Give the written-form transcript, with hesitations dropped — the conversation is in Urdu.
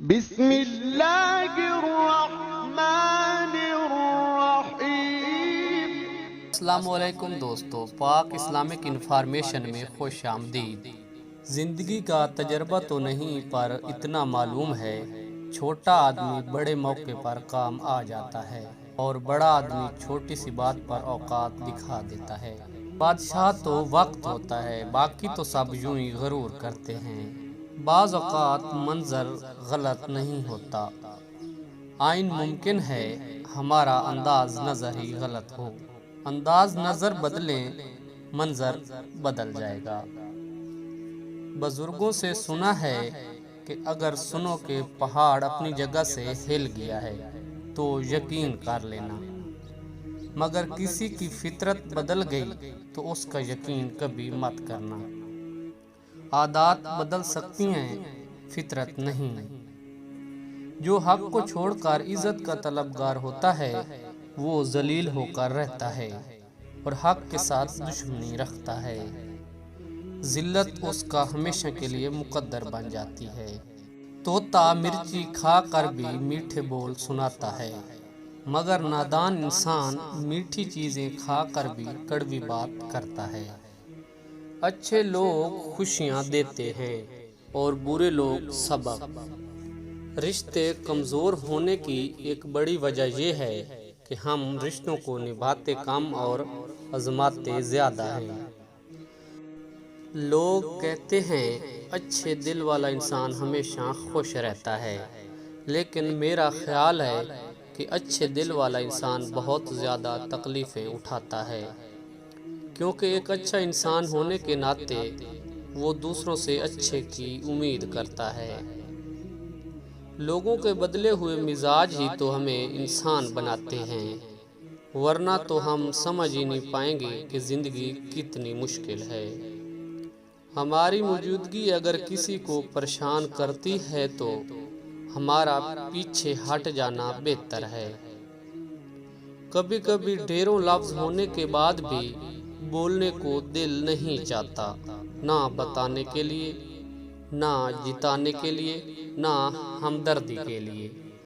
بسم اللہ الرحمن الرحیم۔ السلام علیکم دوستو، پاک اسلامک انفارمیشن میں خوش آمدید۔ زندگی کا تجربہ تو نہیں پر اتنا معلوم ہے، چھوٹا آدمی بڑے موقع پر کام آ جاتا ہے اور بڑا آدمی چھوٹی سی بات پر اوقات دکھا دیتا ہے۔ بادشاہ تو وقت ہوتا ہے، باقی تو سب یوں ہی غرور کرتے ہیں۔ بعض اوقات منظر غلط نہیں ہوتا، آئین ممکن ہے ہمارا انداز نظر ہی غلط ہو۔ انداز نظر بدلیں، منظر بدل جائے گا۔ بزرگوں سے سنا ہے کہ اگر سنو کہ پہاڑ اپنی جگہ سے ہل گیا ہے تو یقین کر لینا، مگر کسی کی فطرت بدل گئی تو اس کا یقین کبھی مت کرنا۔ عادات بدل سکتی ہیں، فطرت نہیں۔ جو حق کو چھوڑ کر عزت کا طلبگار ہوتا ہے وہ ذلیل ہو کر رہتا ہے اور حق کے ساتھ دشمنی رکھتا ہے۔ ذلت اس کا ہمیشہ کے لیے مقدر بن جاتی ہے۔ طوطا مرچی کھا کر بھی میٹھے بول سناتا ہے، مگر نادان انسان میٹھی چیزیں کھا کر بھی کڑوی بات کرتا ہے۔ اچھے لوگ خوشیاں دیتے ہیں اور برے لوگ سبق۔ رشتے کمزور ہونے کی ایک بڑی وجہ یہ ہے کہ ہم رشتوں کو نبھاتے کم اور آزماتے زیادہ ہیں۔ لوگ کہتے ہیں اچھے دل والا انسان ہمیشہ خوش رہتا ہے، لیکن میرا خیال ہے کہ اچھے دل والا انسان بہت زیادہ تکلیفیں اٹھاتا ہے، کیونکہ ایک اچھا انسان ہونے کے ناطے وہ دوسروں سے اچھے کی امید کرتا ہے۔ لوگوں کے بدلے ہوئے مزاج ہی تو ہمیں انسان بناتے ہیں، ورنہ تو ہم سمجھ ہی نہیں پائیں گے کہ زندگی کتنی مشکل ہے۔ ہماری موجودگی اگر کسی کو پریشان کرتی ہے تو ہمارا پیچھے ہٹ جانا بہتر ہے۔ کبھی کبھی ڈھیروں لفظ ہونے کے بعد بھی بولنے کو دل نہیں چاہتا، نہ بتانے کے لیے، نہ جتانے کے لیے، نہ ہمدردی کے لیے۔